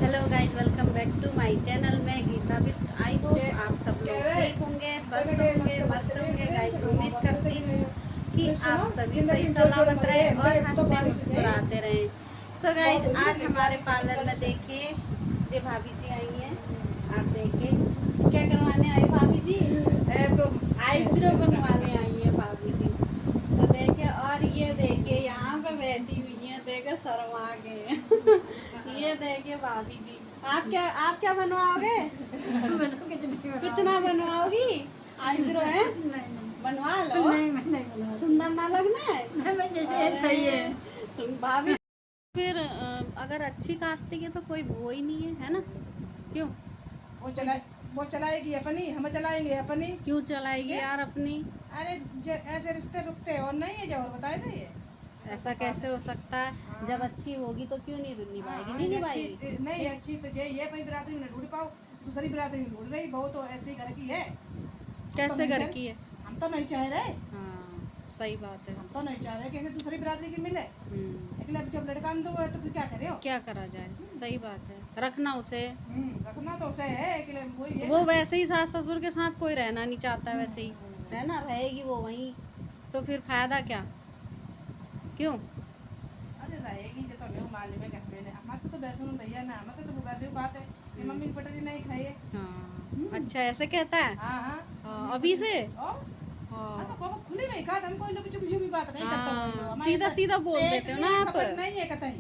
Hello guys, welcome back to my channel. मैं Geeta Bisht. I hope आप सब लोग ठीक होंगे, स्वस्थ होंगे, मस्त होंगे। गाइज उम्मीद करती हूँ कि आप सभी सही सलामत रहे और हंसते मुस्कुराते रहें। सो गाइज आज हमारे पार्लर में देखिए जो भाभी जी आई हैं। आप देखिए क्या करवाने आई भाभी जी, आईब्रो बनवाने आई है भाभी जी। तो देखिए, और ये देखिए यहाँ पे बैठी हुई है, देखो शर्मा गए ये देखिए भाभी जी। आप क्या बनवाओगे? मैं तो कुछ ना बनवाओगी? आईब्रो है, बनवा लो। नहीं सुंदर ना लगना है? मैं जैसे सही है। सुन भाभी, फिर अगर अच्छी कास्टिंग है तो कोई वो ही नहीं है ना? क्यों? वो चलाएगी अपनी, हम चलाएंगे अपनी। क्यों चलाएगी यार अपनी? अरे ऐसे रिश्ते रुकते हैं और नहीं है, जो और बताए ना ये ऐसा कैसे हो सकता है? जब अच्छी होगी तो क्यों नहीं निभाएगी? नहीं निभाएगी? नहीं अच्छी तो यही है, भाई बिरादरी में ढूंढ पाओ, दूसरी बिरादरी में ढूंढ रही, बहुत तो ऐसे ही घर की है। कैसे घर की है? हम तो नहीं चाह रहे, हाँ सही बात है। हम तो नहीं चाह रहे कि हमें दूसरी बिरादरी की मिले। लेकिन अब जब लड़का अंधो है तो फिर क्या करे हो? क्या करा जाए? सही बात है, रखना उसे। रखना तो उसे है कि वही है। वो वैसे ही सास ससुर के साथ कोई रहना नहीं चाहता, वैसे ही है ना, रहेगी वो वहीं, तो फिर फायदा क्या? क्यों? अरे रहेगी जो तो मैं मालूम है कहते हैं हमारे तो वैसे भैया ना, हमारे तो वैसे ही बात है कि मम्मी की पटरी नहीं खाइए। हाँ अच्छा, ऐसे कहता है। हाँ हाँ, अभी से। और हाँ तो बाबा खुले में खा, हम कोई लोग चुप चुप बात नहीं करता। हाँ, सीधा सीधा बोल देते हो ना आप। नहीं है कतई।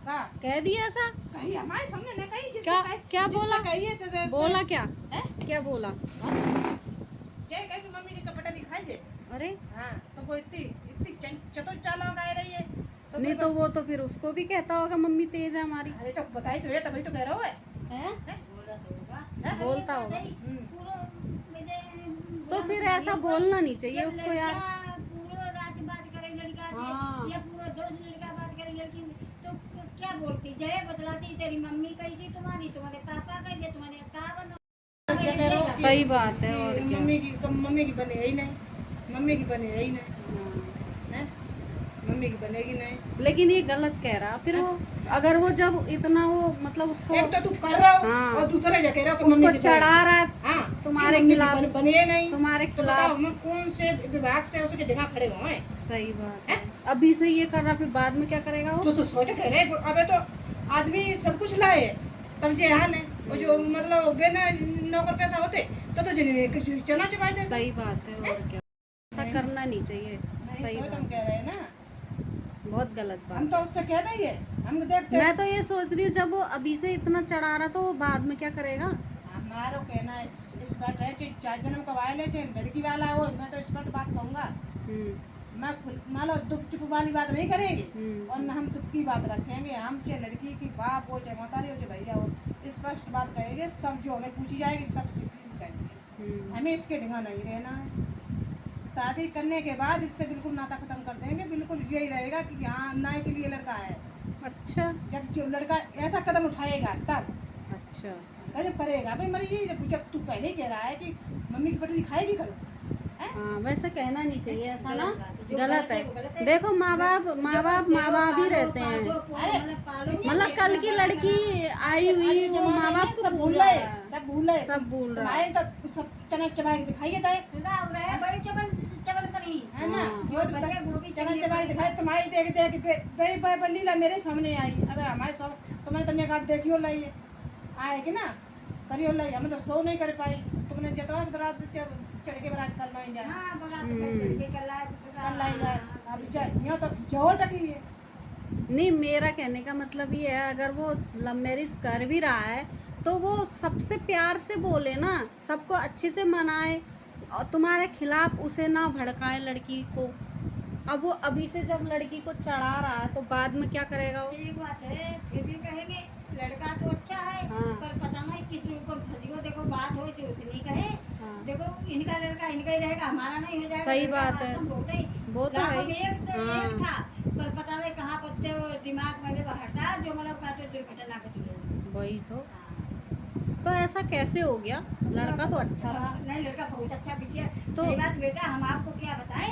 हाँ, का कह दिया ऐसा? कहीं हमारे सामने न कहीं क्या बोला? कहिए तो बोला क्या? है? क्या बोला? जय कहीं मम्मी ने कपड़ा नहीं खाइए। अरे हाँ तो वो इतनी इतनी चतुर चालाक आ रही है तो नहीं तो वो तो फिर उसको भी कहता होगा मम्मी तेज है हमारी। अरे तो बताई तो है, तभी तो कह रहा हूँ है? है? बोलता होगा तो फिर ऐसा बोलना नहीं चाहिए उसको यार। पूरा रात बात करे लड़का से हाँ। या पूरा दोस्त लड़का बात करे लड़की तो क्या बोलती? जय बतलाती तेरी मम्मी कही थी, तुम्हारे पापा कही थे, तुम्हारे का बनो। क्या कह रहा हूँ? सही बात है। और क्या? मम्मी की बने ही नहीं, मम्मी की बने ही नहीं है, मम्मी की बनेगी नहीं। लेकिन ये गलत कह रहा फिर वो, अगर वो जब इतना वो मतलब उसको एक तो तू कर रहा हो हाँ। और दूसरा क्या कह रहा हो कि उसको मम्मी की चढ़ा रहा है हाँ तुम्हारे मम्मी की खिलाफ, बने नहीं। तुम्हारे तो बताओ खिलाफ। हम कौन से विभाग से उसके डिगा खड़े हुए हैं? सही बात है। अभी से ये कर रहा, फिर बाद में क्या करेगा वो? तो सोच कह रहे अबे तो आदमी सब कुछ लाए तब जे हाल है वो जो मतलब बिना नौकर पैसा होते तो चना चबा देते। सही बात है। और क्या, ऐसा करना नहीं चाहिए। सही तुम बात, कह रहे हैं ना, बहुत गलत हम बात। तो उससे कह देंगे, हम देखते मैं तो ये सोच रही हूँ जब वो अभी से इतना चढ़ा रहा तो वो बाद में क्या करेगा? हमारो कहना इस बात है कि चार जन्म कवाए ले चाहे लड़की वाला हो, मैं तो इस पर बात कहूँगा। मैं मान लो दुख चुप वाली बात नहीं करेंगे और न हम दुख की बात रखेंगे। हम चाहे लड़की की बाप हो, चाहे मतारी हो, चाहे भैया हो, स्पष्ट बात कहेंगे। सब जो हमें पूछी जाएगी सब चीज़ कहेंगे। हमें इसके ढंगा नहीं रहना है। शादी करने के बाद इससे बिल्कुल नाता खत्म कर देंगे। बिल्कुल यही रहेगा कि हाँ नाई के लिए लड़का है। अच्छा जब जो लड़का ऐसा कदम उठाएगा तब अच्छा जब करेगा भाई मरी। जब तू पहले ही कह रहा है कि मम्मी की पटरी खाएगी कल, हाँ वैसे कहना नहीं चाहिए ऐसा ना, जो गलत वो गलत है। है। देखो माँ बाप ही रहते हैं। मतलब कल की लड़की आई हुई वो माँ बाप को सब भूल भूल रहा रहे, है। सब भूल रहे, सब भूल रहा तुम्हारे है। तो सब चना चबा के दिखाइए दे बड़ी चबल परी है ना, जो बच्चे वो भी चना चबा के दिखाए। तुम्हारी देख देख बल्लीला मेरे सामने आई। अबे हमारे सब तुमने तुमने कहा देखियो लाइए आएगी ना, करियो लाई। हमें तो सो नहीं कर पाई। तुमने जतवा बरात चढ़ के बरात कर लाई जाए, हाँ बरात कर चढ़ के कर लाई जाए। अब यहाँ तो जोर टकी है। नहीं, मेरा कहने का मतलब ये है, अगर वो लव मैरिज कर भी रहा है तो वो सबसे प्यार से बोले ना, सबको अच्छे से मनाए और तुम्हारे खिलाफ उसे ना भड़काए लड़की को। अब वो अभी से जब लड़की को चढ़ा रहा है तो बाद में क्या करेगा वो? ठीक बात है, फिर भी कहेंगे लड़का तो अच्छा है। हाँ। पर पता नहीं किस ऊपर फंसियो। देखो बात हो जो उतनी कहे। हाँ। देखो इनका लड़का इनका ही रहेगा, हमारा नहीं हो जाएगा। सही लड़का बात है। वास्तव बहुत ही वो तो है लाखों ही। में एक हाँ। था, पर पता नहीं कहाँ पत्ते वो दिमाग में हटा जो मतलब का तो दुर्घटना घटी है। वही तो ऐसा कैसे हो गया? लड़का तो अच्छा रहा। नहीं लड़का बहुत अच्छा बिटिया। तो सही बात बेटा, हम आपको क्या बताएं।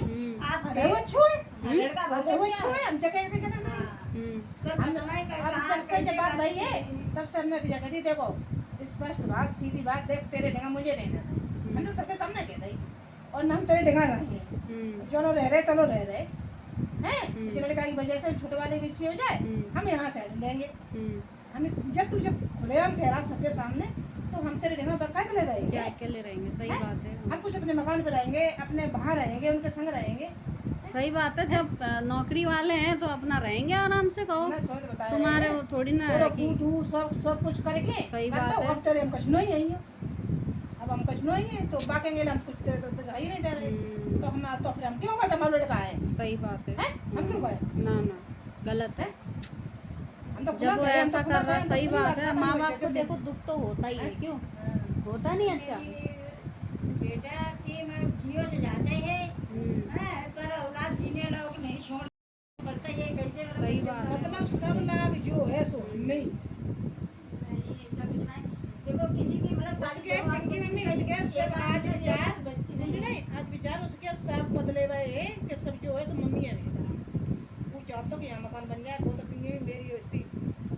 आप अरे वो छुए लड़का बहुत वो अच्छा छुए है। हम जगह कहते ना हाँ। हम्म, पर पता नहीं कहाँ से जब बात भई है तब से हमने क्या कहती देखो स्पष्ट बात सीधी बात देख तेरे ढंगा मुझे रहना था मैं तो सबके सामने कह दी और ना हम तेरे ढंगा रहे चलो रह रहे चलो रह रहे हैं मुझे लड़का की वजह से छोटे वाले पीछे हो जाए हम यहाँ से हट लेंगे हम जब खुलेआम कह रहा सबके सामने तो हम तेरे ढंगा पर क्या अकेले रहेंगे क्या अकेले रहेंगे? सही बात है। हम कुछ अपने मकान पे रहेंगे अपने बाहर रहेंगे उनके संग रहेंगे सही बात है। जब नौकरी वाले हैं तो अपना रहेंगे आराम से। कहो ना सोच बताया तुम्हारे वो थोड़ी ना है कि तू सब कुछ करके सही बात है। अब तेरे हम कुछ नहीं है अब हम कुछ नहीं है तो बाकेंगे हम कुछ दे तो ही नहीं दे रहे तो हम तो फिर हम क्यों कहते हमारा लड़का है सही बात है। हम क्यों कहें ना ना गलत है। हम तो जब वो ऐसा कर रहा है सही बात है। माँ बाप को को देखो दुख तो होता ही है। क्यों होता नहीं? अच्छा बेटा कि मैं जियो तो जाते हैं पर औलाद जीने लोग नहीं छोड़ पड़ता ये कैसे सही बात है। मतलब सब लाभ जो है सो हमें ही सब कुछ नहीं देखो किसी की मतलब उसके पिंकी मम्मी उसके सब आज विचार समझे नहीं आज विचार उसके सब बदले हुए हैं कि सब जो है सो मम्मी है वो चाहता कि यहाँ मकान बन जाए वो तो पिंकी मेरी इतनी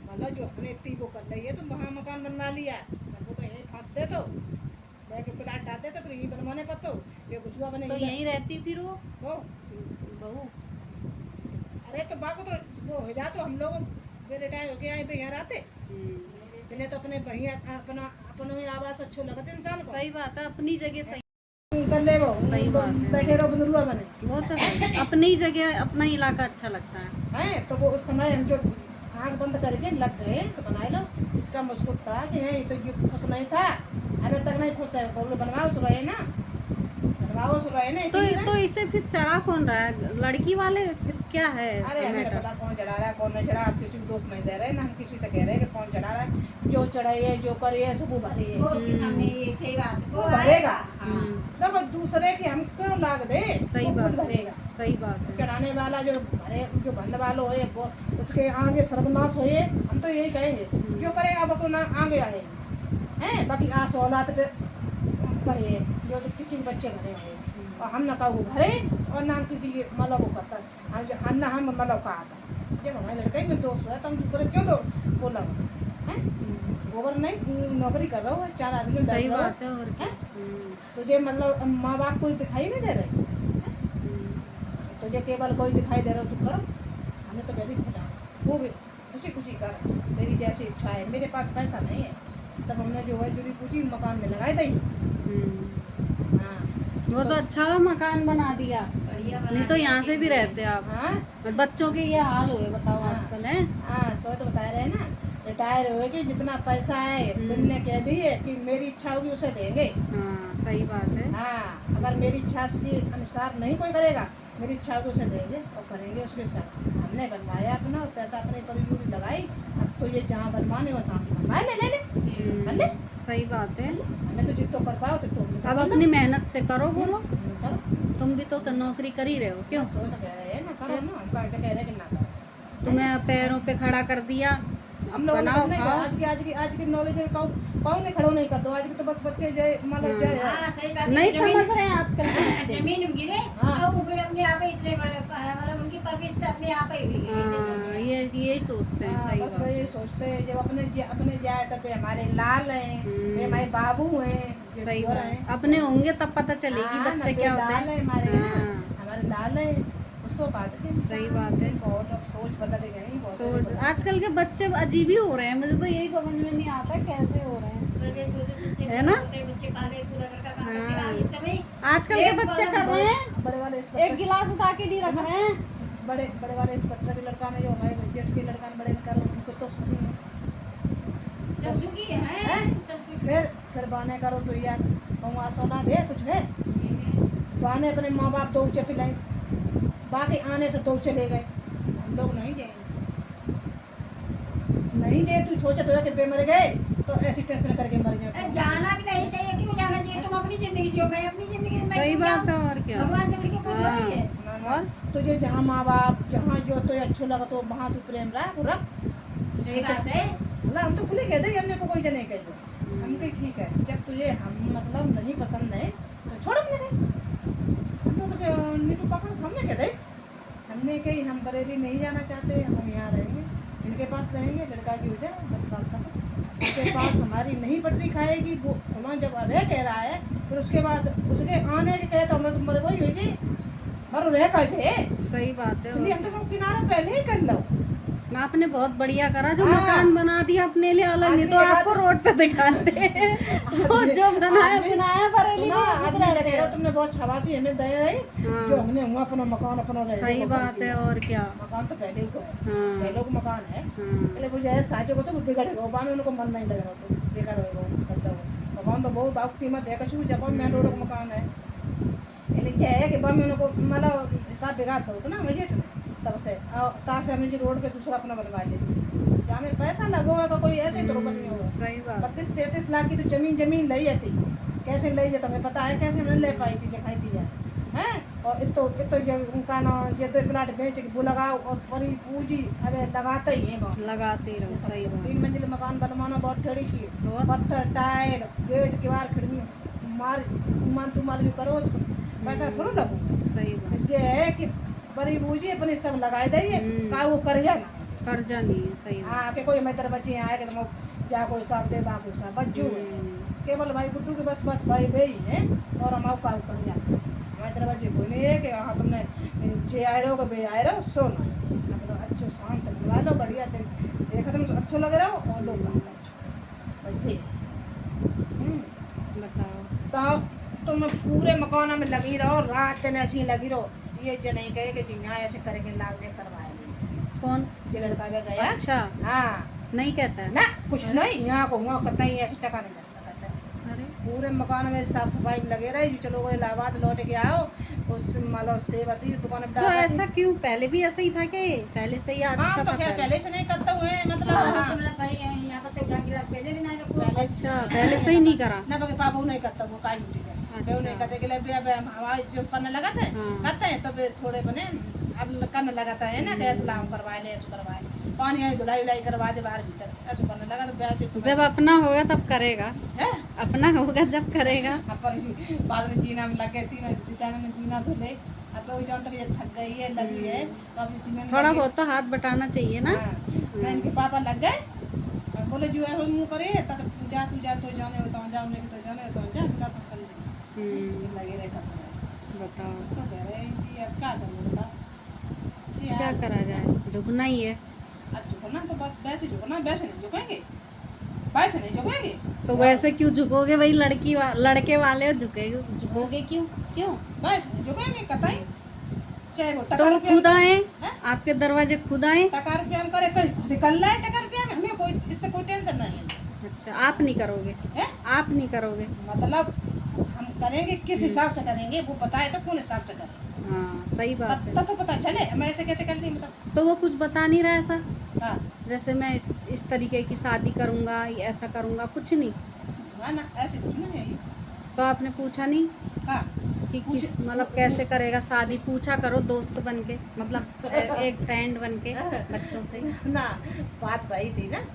मतलब जो हमने इतनी वो कर रही है तो वहाँ मकान बनवा लिया वो तो यही फांस दे तो लेके प्लाट डालते तो फिर यहीं बनवाने पर तो ये कुछ हुआ बने तो यहीं रहती फिर वो बहू। अरे तो बाप तो वो हो जा तो हम लोग रिटायर हो गया पे यहाँ आते पहले तो अपने बढ़िया अपना ही आवाज अच्छो लगता इंसान को सही बात है। अपनी जगह सही कर ले वो सही बात है। बैठे रहो बंदरुआ बने वो तो है। अपनी जगह अपना इलाका अच्छा लगता है। हैं तो वो उस समय हम जो आँख बंद करके लग गए तो बना लो इसका मुस्कुट था कि है तो ये खुश नहीं था अभी तक नहीं खुश है बोलो बनवाओ तो रहे ना बनवाओ तो रहे ना तो इसे फिर चढ़ा कौन रहा है? लड़की वाले फिर क्या है अरे हमें मैटर? पता कौन चढ़ा रहा है कौन नहीं चढ़ा आप किसी को दोष नहीं दे रहे ना हम किसी से कह रहे हैं कि कौन चढ़ा रहा है जो चढ़ाइए जो करिए सब वो भरे वो उसके सामने ये सही बात वो भरेगा हाँ तो दूसरे की हम क्यों लाग दे सही वो खुद बात है। भरेगा सही बात है। चढ़ाने वाला जो भरे जो भरने वाला होए वो उसके आगे सर्वनाश होए हम तो यही कहेंगे जो करेगा वो तो ना आगे आए हैं बाकी आस औलाद पे भरे जो तो किसी के बच्चे भरे हुए और हम ना कहू भरे और ना हम किसी के मतलब वो करता हम ना हम मतलब कहा था जब हमारे लड़के में दोस्त हुआ तो हम दूसरे क्यों दो बोला हैं गोबर नहीं नौकरी कर रहा हो 4 आदमी सही बैठ रहो, बात है। और क्या? तुझे मतलब माँ बाप कोई दिखाई नहीं दे रहे तुझे केवल कोई दिखाई दे रहा हो तो करो हमें तो कहती घटा वो भी खुशी खुशी कर तेरी जैसी इच्छा है मेरे पास पैसा नहीं है सब हमने जो है जुड़ी पूछी मकान में लगाई दी हाँ वो तो अच्छा हुआ मकान बना दिया। बढ़िया बना नहीं तो यहाँ से भी रहते आप। हाँ बच्चों के ये हाल हुए बताओ हाँ। आजकल है। हाँ सो तो बता रहे हैं ना रिटायर हुए कि जितना पैसा है तुमने कह दिए कि मेरी इच्छा होगी उसे देंगे हाँ सही बात है। हाँ अगर मेरी इच्छा के अनुसार नहीं कोई करेगा मेरी इच्छा होगी उसे देंगे और करेंगे उसके साथ हमने बनवाया अपना और पैसा अपने परिजूरी लगाई अब तो ये जहाँ बनवाने हो तहाँ बनवा ले ले सही बात है। हमें तो जितना कर पाओ तो अब अपनी मेहनत से करो। बोलो करो तुम भी तो नौकरी कर ही रहे हो। क्यों सो तो कह रहे हैं ना करो ना हम कह रहे हैं कि ना करो तुम्हें पैरों पे खड़ा कर दिया हम लोग बनाओ नहीं खाओ। आज की नॉलेज कौन में खड़ो नहीं कर दो आज के तो बस बच्चे जय मतलब जय हाँ सही बात नहीं जमीन- समझ रहे हैं आजकल के बच्चे। जमीन गिरे हाँ। और वो भी अपने आप ही इतने बड़े मतलब उनकी परवरिश तो अपने आप ही हुई है, ऐसे हाँ, सोचो। ये यही सोचते हैं। सही बस बात वही सोचते हैं जब अपने जाए तब हमारे लाल हैं ये हमारे बाबू हैं ये सही सुअर बात हैं। अपने होंगे तब पता चलेगी हाँ, बच्चे नब्बे क्या होते लाल हैं। है हमारे हाँ। हमारे लाल है उसको बात है सही बात है। बहुत अब सोच बदल गई बहुत सोच आजकल के बच्चे अजीब ही हो रहे हैं। मुझे तो यही समझ में नहीं आता कैसे हो रहे हैं। है ना? बच्चे पाले पूरा घर का काम करते हाँ। हैं। इस समय आजकल के बच्चे कर रहे हैं बड़े वाले एक गिलास उठा के नहीं रख रहे हैं। बड़े वाले इंस्पेक्टर के लड़का ने जो हमारे जेठ के लड़का ने बड़े ने करो उनको तो सुनी है सब सुखी है हैं? सब सुखी फिर बाने करो तो यार कहूँ सोना दे कुछ है बाने अपने माँ बाप दो ऊँचे पिलाए बाकी आने से दो चले गए हम लोग नहीं गए नहीं गए तू सोचा तो कि बे मर गए तो ऐसी टेंशन करके मर जाए जाना भी नहीं चाहिए। क्यों जाना चाहिए? तुम अपनी जिंदगी जियो मैं अपनी जिंदगी में सही क्यों बात है। जाऊं? और क्या भगवान से बढ़ के कोई हाँ। थोड़ी है। और तुझे जहाँ माँ बाप जहाँ जो तो अच्छा लगा तो वहाँ तू प्रेम रख रख सही बात है। मतलब हम तो खुले कह दे हमने को कोई नहीं कह दो हम कही ठीक है जब तुझे हम मतलब नहीं पसंद है तो छोड़ हमने कही हम तो नीतू पापा सामने कह दे हमने कही हम बरेली नहीं जाना चाहते हम यहाँ रहेंगे इनके पास रहेंगे, लड़का की हो जाए बस बात खत्म। उसके पास हमारी नहीं पटरी खाएगी वो। उन्होंने जब अरे कह रहा है फिर उसके बाद उसके आने के कहे तो हम तुम्हारे वही हुई थी मर रहे कैसे। सही बात है। इसलिए हम तो किनारा पहले ही कर लो। आपने बहुत बढ़िया करा जो हाँ। मकान बना दिया अपने लिए अलग, नहीं तो आदमी के आपको बाद- रोड पे बिठाते वो जो बनाया आदमी- बनाया बरेली सुनो, में आदमी रहते लगे रहो, हैं। तुमने बहुत शाबाशी हमें दे रही हाँ। जो हमने हुआ अपना मकान अपना रह सही लिया, बात है, और क्या। मकान तो पहले ही को है, हाँ। पहले को मकान है। हाँ। पहले वो जाए साजो को तो बिगड़ेगा बाद में उनको मन नहीं लग रहा तो बेकार होगा करता हुआ मकान तो बहुत बहुत कीमत है कछु जब मेन रोड का मकान है लिखे है कि बाद में उनको मतलब हिसाब बिगाड़ दो ना बजट तब से तार से हमें जो रोड पे दूसरा अपना बनवा ले जहाँ में पैसा लगोगा तो कोई ऐसे तो नहीं होगा। सही बात। 32-33 लाख की तो जमीन ली जाती, कैसे ली जाता हमें पता है, कैसे मैंने ले पाई थी दिखाई दी है हैं। और इतो उनका ना ये तो प्लाट बेच के वो लगाओ और बड़ी पूंजी अरे लगाते ही हैं बहुत लगाते ही रहो। सही बात। 3 मंजिल मकान बनवाना बहुत टेढ़ी की और? पत्थर टाइल गेट किवाड़ खिड़की मार मार भी करो उसको पैसा थोड़ा लगो। सही बात। ये है कि बड़ी पूंजी अपने सब लगाए दीजिए का वो कर जाना कर्जा नहीं है। सही बात। हाँ कि कोई मेरे बच्चे आए कि तुम जा कोई साहब दे बा कोई साहब बच्चू केवल भाई गुड्डू के बस भाई वे ही है और हम आपका कर जाए हमारे तरह बच्चे कोई नहीं है कि हाँ तुमने जे आए रहो कि बे आए रहो सो ना तो अच्छे शान से बनवा लो बढ़िया देखो तुम अच्छो लग रहा हो और लोग अच्छा बच्चे बताओ। तो तुम पूरे मकान में लगी रहो रात दिन ऐसी लगी रहो ये जो नहीं कहे कि जी यहाँ ऐसे करेंगे लागे करवाएंगे कौन? जो लड़का भी गया अच्छा। हाँ नहीं कहता है ना कुछ नहीं यहाँ को हुआ कतई ऐसे टका नहीं कर सकता है। अरे पूरे मकान में साफ सफाई में लगे रहे जो चलो वो इलाहाबाद लौट के आओ उस मतलब सेवती दुकान पे तो ऐसा क्यों? पहले भी ऐसा ही था कि पहले से ही हाँ अच्छा तो था खैर पहले? पहले से नहीं करते हुए मतलब हाँ, हाँ तुम लोग बड़ी हैं, यहाँ पर तो उठा के पहले दिन आए लोग पहले अच्छा, पहले से ही नहीं करा। ना बगे पापा नहीं करता वो काई उठी अच्छा। वो नहीं करते के लिए अब हवा जो करने लगाते हैं हाँ। करते हैं तो फिर थोड़े बने अब करने लगाता है ना कैसे लाऊं करवा ले ऐसे करवा ले पानी आई धुलाई उलाई करवा दे बाहर भीतर ऐसे करने लगा तो वैसे जब अपना होगा तब करेगा। है अपना होगा जब करेगा। अपन बाद में जीना में लगे तीन बेचारे ने जीना तो ले अब तो जान तक ये थक गई है लगी है तो अब जीने में थोड़ा लगी। बहुत तो हाथ बटाना चाहिए ना। हाँ, ना इनके पापा लग गए और बोले जो है वो मुँह करे तब जा तू जा तो जाने होता हूँ जाओ नहीं तो जाने होता हूँ जा बिना सब कर ले लगे रहे करते बताओ सो कह रहे हैं कि अब क्या करूँ बता जी क्या हाँ, करा जाए, झुकना ही है। अब झुकना तो बस वैसे झुकना वैसे नहीं झुकेंगे वैसे नहीं झुकेंगे तो वैसे क्यों झुकोगे? वही लड़के वाले झुकेगे, झुकोगे क्यों? क्यों? वैसे नहीं झुकेंगे कतई चाहे वो तो टका वो रुपया खुद आए, हैं? आपके दरवाजे खुद आए। टका रुपया हम करे कहीं खुद कर लाए टका रुपया में हमें कोई इससे कोई टेंशन नहीं है अच्छा, आप नहीं करोगे? हैं? आप नहीं करोगे? मतलब हम करेंगे किस हिसाब से करेंगे वो पता है तो कौन हिसाब से करें हाँ सही बात तब है। तब तो पता चले हम ऐसे कैसे कर ली मतलब तो वो कुछ बता नहीं रहा ऐसा, हाँ जैसे मैं इस तरीके की शादी करूँगा, ऐसा करूँगा, कुछ नहीं? ना ना ऐसे कुछ नहीं है ये तो आपने पूछा नहीं हाँ कि किस मतलब कैसे करेगा शादी? पूछा करो दोस्त बन के, मतलब एक फ्रेंड बन के बच्चों से। ना बात वही थी ना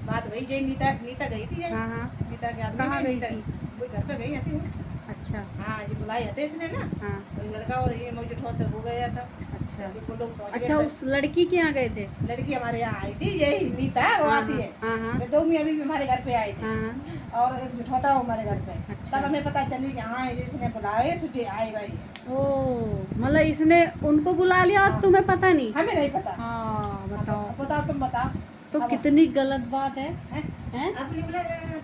बात वही जो नीता नीता गई थी हाँ हाँ। नीता के आदमी कहाँ में गई नीता- थी? वो घर पे गई थी वो। अच्छा। हाँ ये बुलाई हते इसने ना हाँ। वो लड़का और ये मुझे ठोते हो गया था अच्छा। अभी वो लोग पहुंच अच्छा, गए थे। उस लड़की के यहाँ गए थे? लड़की हमारे यहाँ आई थी यही नीता वो हाँ, आती है हाँ हाँ वे दो मियाँ भी हमारे घर पे आए थे हाँ हाँ। और एक जुठौता वो हमारे घर पे अच्छा। तब हमें पता चली कि हाँ ये इसने बुलाए सुझे आए भाई ओ मतलब इसने उनको बुला लिया और हाँ। तुम्हें पता नहीं? हमें नहीं पता हाँ बताओ। बताओ तुम बताओ तो अब- कितनी गलत बात है, हैं? हैं? अपने बोले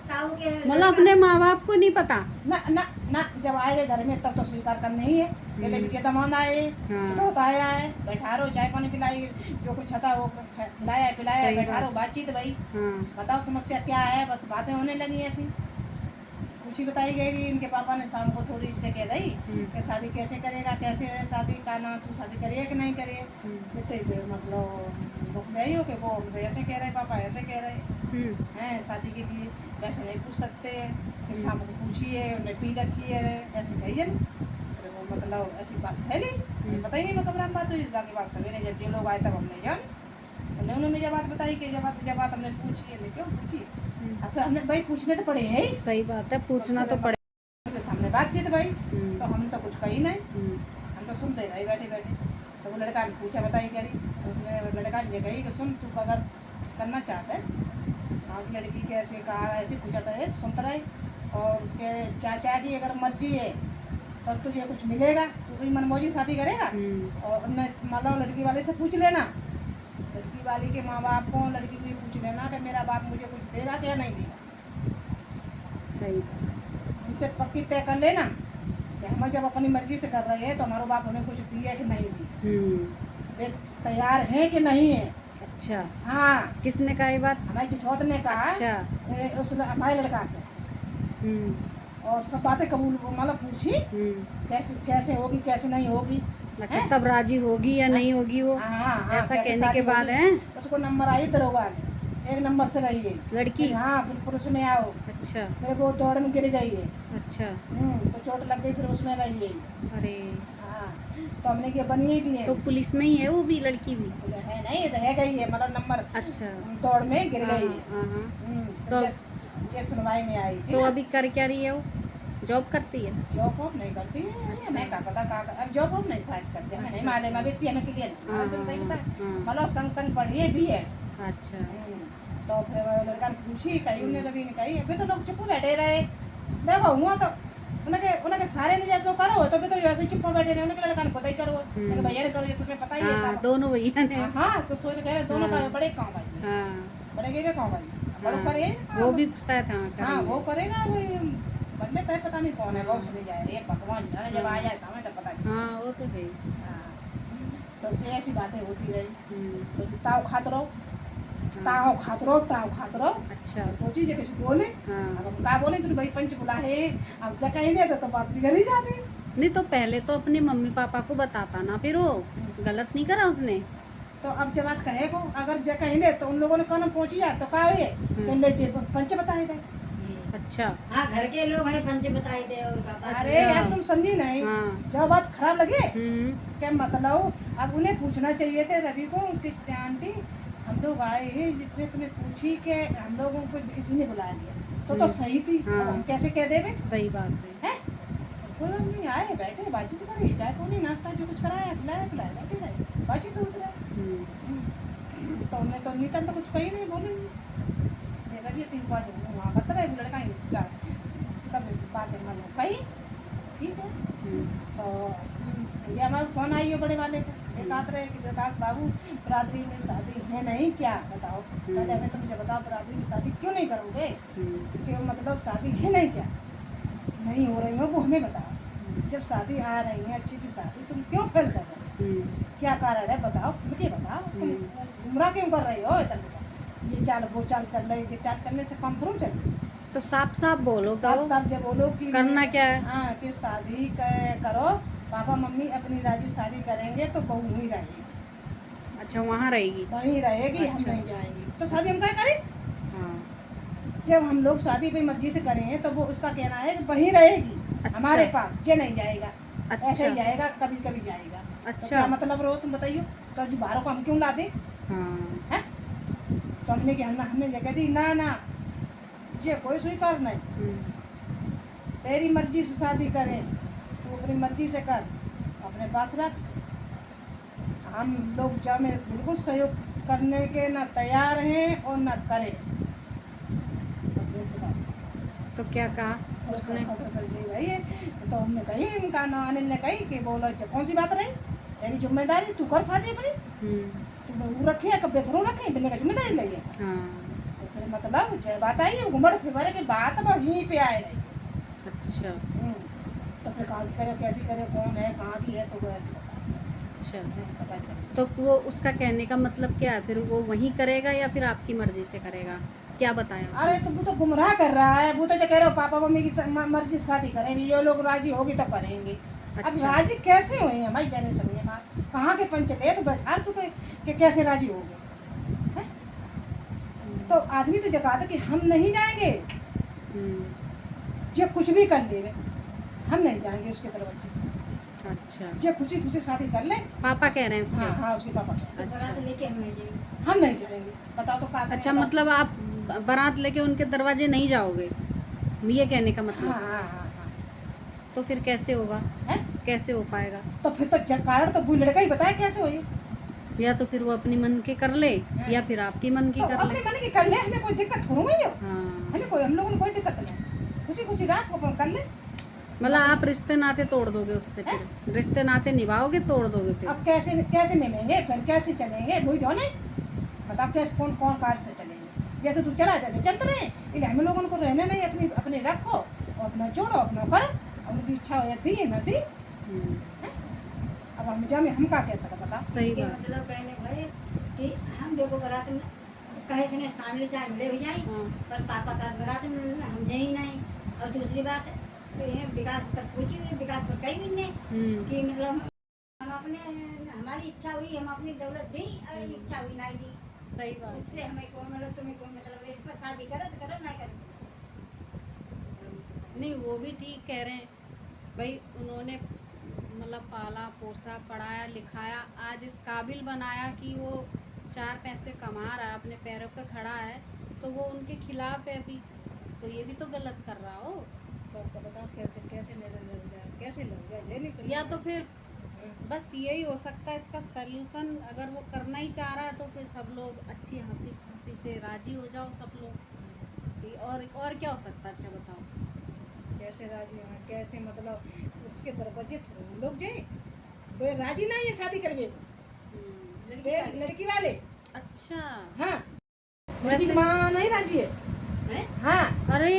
ताऊ के मतलब अपने माँ बाप को नहीं पता? ना ना ना जब आए घर में तब तो स्वीकार करना ही है पहले भी दमान आए हाँ। तो आया है बैठा रहो चाय पानी पिलाई जो कुछ था वो खिलाया पिलाया सही बैठा बात। रहो बातचीत भाई हाँ बताओ समस्या क्या है बस बातें होने लगी ऐसी कुछ ही बताई गई थी इनके पापा ने शाम को थोड़ी इससे कह दी कि शादी कैसे करेगा कैसे है शादी का ना तू शादी करिए कि नहीं करिए तो मतलब रुक गई हो कि वो हमसे ऐसे कह रहे पापा ऐसे कह रहे हैं शादी के लिए वैसे नहीं पूछ सकते फिर शाम को पूछिए उन्हें पी रखी है ऐसे कहिए ना फिर वो मतलब ऐसी बात है नहीं पता ही नहीं मैं कमरा में बात हुई बाकी बात सवेरे जब जो लोग आए तब हमने जाने उन्होंने जब बात बताई कि जब बात हमने पूछी है क्यों पूछी अब फिर हमने भाई पूछने तो पड़े है ही सही बात है, पूछना तो पड़े। उनके सामने बातचीत भाई तो हम तो कुछ कही नहीं हम तो सुनते ही रहे बैठे बैठे तो वो लड़का ने पूछा बताई करी उसने लड़का ने कही कि सुन तू अगर करना चाहते हैं। आप लड़की कैसे कहा ऐसे पूछा था ये सुनता रहे, और के चाचा की अगर मर्जी है तो तुझे कुछ मिलेगा, तू कोई मनमौजी शादी करेगा। और मैं मतलब लड़की वाले से पूछ लेना, लड़की वाली के माँ बाप को लड़की को ये पूछ लेना कि मेरा बाप मुझे कुछ देगा क्या नहीं देगा। सही। उनसे पक्की तय कर लेना कि हम जब अपनी मर्जी से कर रहे हैं तो हमारे बाप हमें कुछ दिए कि नहीं दिए, वे तैयार हैं कि नहीं है। अच्छा, हाँ, किसने कहा ये बात? हमारी जिठौत ने कहा अच्छा। उस हमारे लड़का से, और सब बातें कबूल मतलब पूछी कैसे कैसे होगी कैसे नहीं होगी। अच्छा, तब राजी होगी या नहीं होगी वो? हाँ, ऐसा कैसे कहने के शादी बाद होगी। है उसको नंबर आई दरोगा ने, 1 नंबर से रही है लड़की। हाँ, फिर पुरुष में आओ, अच्छा फिर वो दौड़ में गिर गई है। अच्छा। तो चोट लग गई, फिर उसमें रही है। अरे, हाँ, तो हमने क्या बनी ही दिए तो पुलिस में ही है वो भी, लड़की भी? है नहीं, रह गई है मतलब नंबर अच्छा। दौड़ में गिर हाँ, गई है। हाँ। तो तो ये सुनवाई में आई थी तो ना। अभी कर क्या रही है वो? जॉब करती है? जॉब वॉब नहीं करती है। अच्छा। मैं क्या पता का अब जॉब वॉब नहीं शायद करती है, मैं नहीं अच्छा, मालूम अच्छा। अभी इतनी हमें क्लियर नहीं हाँ, तुम सही बता। हाँ। मतलब संग संग पढ़ी भी है। अच्छा। तो फिर वो लड़का ने पूछी कही, उन्हें रवि ने कही अभी तो लोग चुप बैठे रहे, देखो हुआ तो उनके सारे ने जैसे करो तो भी तो ऐसे चुप बैठे रहे, उनके लड़का ने पता ही करो, उनके भैया ने करो, ये तुम्हें पता ही है हाँ, सब। दोनों भैया ने। हाँ, तो सोच कह रहे दोनों हाँ। का बड़े काम भाई, हाँ, बड़े के काम भाई, बड़ों हाँ। करे वो भी शायद हाँ हाँ करेंगे। वो करेगा। बनने तय पता नहीं कौन है, बहुत सुनी जाए रे भगवान जाने, जब आ जाए सामने तो पता चले। हाँ, वो तो है। हाँ, तो ये ऐसी बातें होती रही। हम्म, तो ताव खात रहो, हाँ। ताव खात रहो। अच्छा। सोची जे कुछ बोले, हाँ, अब हम का बोले तो भाई पंच बुला है, अब जगह ही दे तो बात बिगड़ ही जाती। नहीं तो पहले तो अपने मम्मी पापा को बताता ना, फिर वो गलत नहीं करा उसने। तो अब जब बात कहे को अगर जगह ही दे तो उन लोगों ने कौन पहुंची जाए तो का हुए ले जे पंच बताए दे। अच्छा। हाँ, घर के लोग हैं, पंच बताई दे और बाबा। अरे यार तुम समझी नहीं, हाँ। जब बात खराब लगे हम्म, क्या मतलब, अब उन्हें पूछना चाहिए थे रवि को कि आंटी हम लोग आए हैं जिसने तुम्हें पूछी कि हम लोगों को इसने बुला लिया तो सही थी। हाँ। अब हम कैसे कह देवे सही बात है। हैं? कोई बात नहीं, आए बैठे बातचीत करी, चाय पानी नाश्ता जो कुछ कराया खिलाया पिलाया, बैठे रहे बातचीत होती रहे। तो उन्हें तो नीतन तो कुछ कही नहीं, बोली नहीं। ये रवि 3-5 वहाँ बता रहे लड़का ही चार सब बातें मन कही, ठीक है। तो ये हमारा फोन आई है बड़े वाले को, एक आत रहे कि प्रकाश बाबू बरादरी में शादी है नहीं क्या, बताओ पहले हमें तो मुझे बताओ बरादरी में शादी क्यों नहीं करोगे, कि मतलब शादी है नहीं क्या, नहीं हो रही हो वो हमें बताओ। जब शादी आ रही है अच्छी अच्छी शादी तुम क्यों फेल कर रहे हो, क्या कारण है बताओ, खुल के बताओ, तुम गुमराह क्यों कर रही हो इधर बताओ। ये चाल वो चाल चल रही, ये चाल चलने से कम थोड़ी चल रही। तो साफ साफ बोलो, साफ साफ जब बोलो कि करना क्या है। हाँ, कि शादी करो, पापा मम्मी अपनी राजी शादी करेंगे तो बहू ही रहेगी। अच्छा, वहाँ रहेगी। वहीं रहेगी, हम अच्छा। नहीं जाएंगे तो शादी हम क्या करें। हाँ, जब हम लोग शादी अपनी मर्जी से करेंगे तो वो उसका कहना है कि वहीं रहेगी। अच्छा। हमारे पास ये नहीं जाएगा, अच्छा। ऐसे ही जाएगा, कभी कभी जाएगा। तो अच्छा। क्या मतलब रहो तुम बताइए, तो जो बाहरों को हम क्यों ला दें हाँ, हैं? तो हमने क्या हमने जगह दी ना ना, ये कोई स्वीकार नहीं, तेरी मर्जी से शादी करें तू अपनी मर्जी से कर, अपने पास रख, हम लोग जब में बिल्कुल सहयोग करने के ना तैयार हैं और ना करें, बस ऐसी बात। तो क्या कहा उसने? भाई तो हमने कही, उनका ना अनिल ने कही कि बोलो कौन सी बात रही, तेरी जिम्मेदारी तू कर शादी अपनी, तू बहू रखे कब बेथरू रखे बिना का जिम्मेदारी लगी। हाँ, तो फिर मतलब जय बात आई है घुमड़ फिर की बात अब यहीं पे आए रही। अच्छा। तो फिर कहाँ की करे कैसी करे कौन है कहाँ की है तो वो ऐसे अच्छा, पता चले। तो वो उसका कहने का मतलब क्या है, फिर वो वहीं करेगा या फिर आपकी मर्जी से करेगा, क्या बताया उसने? अरे तो वो तो गुमराह कर रहा है, वो तो जो कह रहे हो पापा मम्मी की मर्जी से शादी करेंगे, ये लोग राजी होगी तो करेंगे। अब अच्छा। राजी कैसे हुए हैं भाई जाने समझे बात, कहाँ के पंचायत तो बैठा तू के कैसे राजी हो गए। तो आदमी तो जगह था कि हम नहीं जाएंगे, ये कुछ भी कर ले हम नहीं जाएंगे उसके तरफ। अच्छा, ये खुशी खुशी शादी कर ले, पापा कह रहे हैं उसके? हाँ हाँ उसके पापा तो बारात लेके हम नहीं जाएंगे। हम नहीं जाएंगे, बताओ तो का अच्छा, मतलब आप बारात लेके उनके दरवाजे नहीं जाओगे, ये कहने का हाँ मतलब? हाँ हाँ हाँ। तो फिर कैसे होगा, है? कैसे हो पाएगा? तो फिर तो कारण तो वो लड़का ही बताया कैसे हुई। या तो फिर वो अपनी मन के कर ले या फिर आपकी मन की तो कर अपने ले। मन की कर ले, हमें कोई दिक्कत थोड़ी है। हाँ, हमें कोई, हम लोगों को कोई दिक्कत नहीं, खुशी खुशी रात को कर ले। मतलब आप रिश्ते नाते तोड़ दोगे उससे, फिर रिश्ते नाते निभाओगे, तोड़ दोगे फिर। अब कैसे कैसे निभेंगे, फिर कैसे चलेंगे, वही जो नहीं बताओ, कैसे कौन कौन कार से चलेंगे। जैसे तू चला जाते चलते रहे, इसलिए हम लोगों को रहने में अपनी अपने रखो और अपना जोड़ो, अपना करो, उनकी इच्छा हो दी न दी। अब हम जामे हम का कह सकते बताओ। सही के बात। मतलब कहने भाई कि हम देखो बारात में कहे सुने शामिल चाहे मिले हो जाए, हाँ। पर पापा का बारात में हम जाए नहीं। और दूसरी बात ये विकास पर पूछी, विकास पर कही भी नहीं कि मतलब हम अपने, हमारी इच्छा हुई हम अपनी दौलत दी, और इच्छा हुई नहीं दी। सही बात। उससे हमें कोई मतलब, तुम्हें कोई मतलब इस पर शादी करो तो करो, नहीं करो। नहीं, वो भी ठीक कह रहे हैं भाई, उन्होंने मतलब पाला पोसा, पढ़ाया लिखाया, आज इस काबिल बनाया कि वो 4 पैसे कमा रहा है, अपने पैरों पे खड़ा है, तो वो उनके खिलाफ है अभी, तो ये भी तो गलत कर रहा हो। तो बताओ कैसे कैसे निर्णय लग जाए, कैसे लग जाए, ये नहीं समझ या तो फिर बस यही हो सकता है इसका सल्यूशन, अगर वो करना ही चाह रहा है तो फिर सब लोग अच्छी हंसी खुशी से राजी हो जाओ सब लोग, और क्या हो सकता है, अच्छा बताओ। कैसे राजी हैं, कैसे मतलब उसके दरवाजे हम लोग जाए, वे राजी नहीं है शादी करवे को, लड़की वाले। अच्छा, हाँ, लड़की की माँ नहीं राजी है। हैं? हाँ, अरे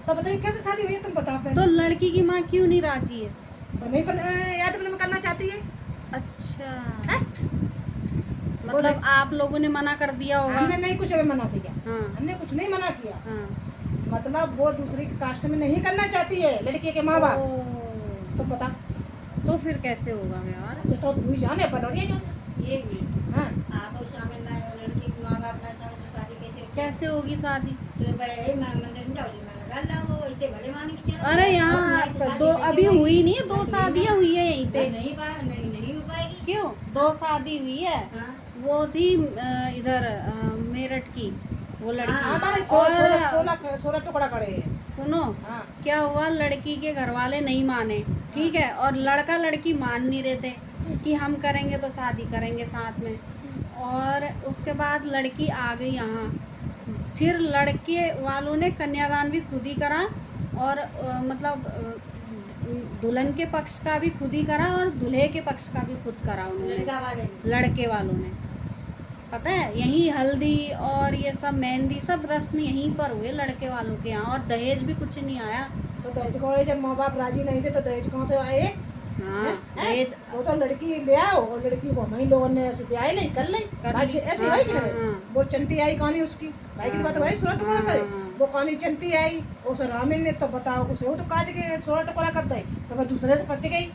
तो बताइए कैसे शादी हुई है, तुम बताओ तो पहले। लड़की की माँ क्यों नहीं राजी है? तो नहीं पर याद में करना चाहती है। अच्छा, हैं? मतलब आप लोगों ने मना कर दिया होगा। हमने नहीं कुछ अभी मना किया, हाँ हमने कुछ नहीं मना किया, हाँ। मतलब वो दूसरी कास्ट में नहीं करना चाहती है लड़के के माँ बाप। ओ, तो बता, तो फिर कैसे होगा यार? तो तू जाने बनोड़िए जाने। ये भी हाँ, आप और शामिल ना हो, लड़की की माँ बाप ना शामिल, तो शादी कैसे होगी? कैसे होगी शादी? तो भाई मंदिर में जाओ, मैं डाल रहा हूँ ऐसे भले मान के चलो। अरे और यहाँ नहीं तो शादी दो कैसे अभी होगी? हुई नहीं है, 2 शादियाँ हुई है यहीं पे। नहीं हो पाएगी। क्यों? 2 शादी हुई है। हाँ, वो थी इधर मेरठ की वो लड़की। हमारे और 16 टुकड़ा करे हैं। सुनो, हाँ, क्या हुआ, लड़की के घर वाले नहीं माने, ठीक है, और लड़का लड़की मान नहीं रहे थे कि हम करेंगे तो शादी करेंगे साथ में। और उसके बाद लड़की आ गई यहाँ, फिर लड़के वालों ने कन्यादान भी खुद ही करा, और मतलब दुल्हन के पक्ष का भी खुद ही करा और दूल्हे के पक्ष का भी खुद करा उन्होंने, लड़का वाले ने। लड़के वालों ने। पता है, यहीं हल्दी और ये सब मेहंदी सब रस्म यहीं पर हुए लड़के वालों के यहाँ, और दहेज भी कुछ नहीं आया। तो दहेज को जब माँ बाप राजी नहीं थे तो दहेज कहाँ तो आए। हाँ, दहेज वो तो लड़की ले आओ और लड़की को हम ही लोगों ने ऐसे ब्याह नहीं कर ली, भाई ऐसी भाई की नहीं। वो चंती आई कहानी उसकी भाई की बात भाई 16 टुकड़ा करे, वो कहानी चंती आई उस रामिल ने तो बताओ उसे वो तो काट के 16 टुकड़ा कर दे, तो वो दूसरे से फंस गई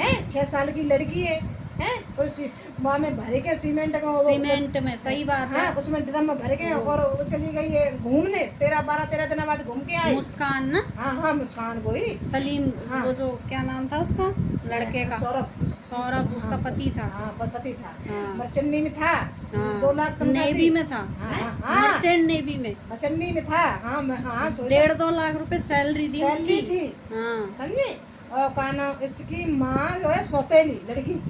है। 6 साल की लड़की है और माँ में भरे के सीमेंट सीमेंट में, सही बात है। हाँ, उसमें ड्रम में भर के और वो चली गई है घूमने, 13 दिन बाद घूम के आई। मुस्कान ना, हाँ हाँ, मुस्कान को ही सलीम, हाँ। वो जो क्या नाम था उसका लड़के का, सौरभ उसका हाँ, पति था। हाँ, पति था। हाँ। मरचन्नी में था, हाँ, 2 लाख तनख्वाह नेवी थी। में था, हाँ, हाँ, मर्चेंट नेवी में। मरचन्नी में था। हाँ, हाँ, 1.5-2 लाख रुपए सैलरी दी सैलरी उसकी। थी, हाँ, समझे। और का नाम इसकी माँ जो है सौतेली लड़की,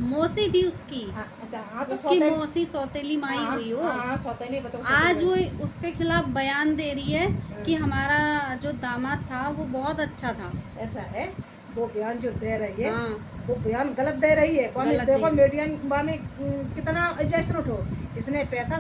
मौसी थी उसकी। हाँ, अच्छा, हाँ, तो उसकी सौतेली, मौसी सौतेली माई हाँ, हुई वो। हाँ, सौतेली बताओ। आज वो उसके खिलाफ बयान दे रही है कि हमारा जो दामाद था वो बहुत अच्छा था। ऐसा है, वो बयान जो दे रही है, हाँ, वो बयान गलत दे रही है। गलत देखो दे- मीडिया में कितना एडजस्ट उठो, इसने पैसा,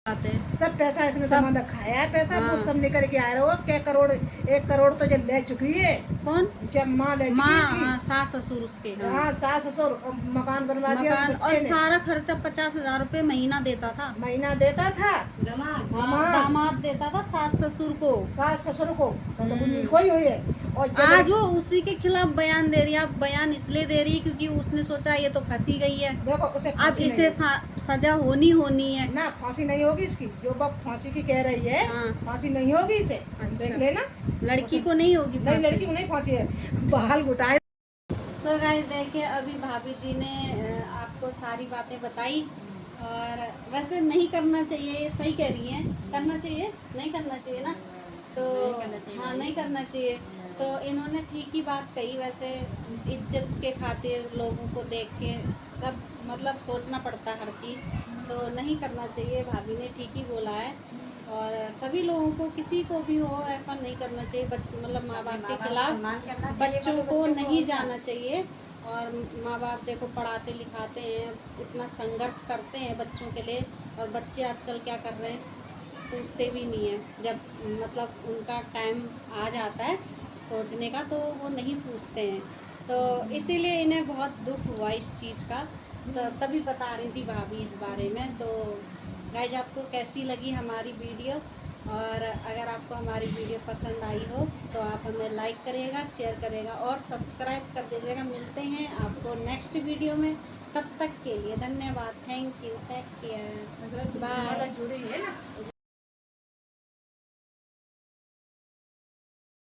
बात है। सब पैसा इसने सब- जमा खाया है पैसा, हाँ। वो सब निकल के आ रहा हो। क्या करोड़, 1 करोड़ तो जब ले चुकी है, कौन? जब माँ ले चुकी माँ, थी। हाँ, सास ससुर उसके। हाँ, हाँ, सास ससुर मकान बनवा दिया उस मकान, और बच्चे ने। सारा खर्चा 50,000 रुपए महीना देता था। महीना देता था दामाद। हाँ। दामाद देता था सास ससुर को। सास ससुर को, मतलब खोई हुई है। और जब आज वो उसी के खिलाफ बयान दे रही है। अब बयान इसलिए दे रही है क्योंकि उसने सोचा ये तो फंसी गई है, देखो उसे अब फांसी इसे सजा होनी है। ना, फांसी नहीं होगी इसकी, जो बाप फांसी की कह रही है, हाँ। फांसी नहीं होगी इसे। अच्छा। देख लेना, लड़की को नहीं होगी नहीं, फांसी। लड़की को नहीं फांसी है, बहाल घुटाए। सो गाइस, देखिए अभी भाभी जी ने आपको सारी बातें बताई, और वैसे नहीं करना चाहिए, ये सही कह रही हैं, करना चाहिए नहीं करना चाहिए ना, तो नहीं करना चाहिए हाँ भाई। नहीं करना चाहिए। तो इन्होंने ठीक ही बात कही। वैसे इज्जत के खातिर लोगों को देख के सब मतलब सोचना पड़ता है हर चीज़, तो नहीं करना चाहिए। भाभी ने ठीक ही बोला है। और सभी लोगों को, किसी को भी हो, ऐसा नहीं करना चाहिए। मतलब माँ बाप के खिलाफ सम्मान करना चाहिए, बच्चों मतलब को नहीं और क्या। जाना चाहिए। और माँ बाप देखो पढ़ाते लिखाते हैं, इतना संघर्ष करते हैं बच्चों के लिए, और बच्चे आजकल क्या कर रहे हैं, पूछते भी नहीं है। जब मतलब उनका टाइम आ जाता है सोचने का, तो वो नहीं पूछते हैं। तो इसीलिए इन्हें बहुत दुख हुआ इस चीज़ का। तो तभी बता रही थी भाभी इस बारे में। तो गाइज आपको कैसी लगी हमारी वीडियो, और अगर आपको हमारी वीडियो पसंद आई हो तो आप हमें लाइक करिएगा, शेयर करिएगा और सब्सक्राइब कर दीजिएगा। मिलते हैं आपको नेक्स्ट वीडियो में, तब तक के लिए धन्यवाद। Thank you, take care, bye. जुड़ी है ना।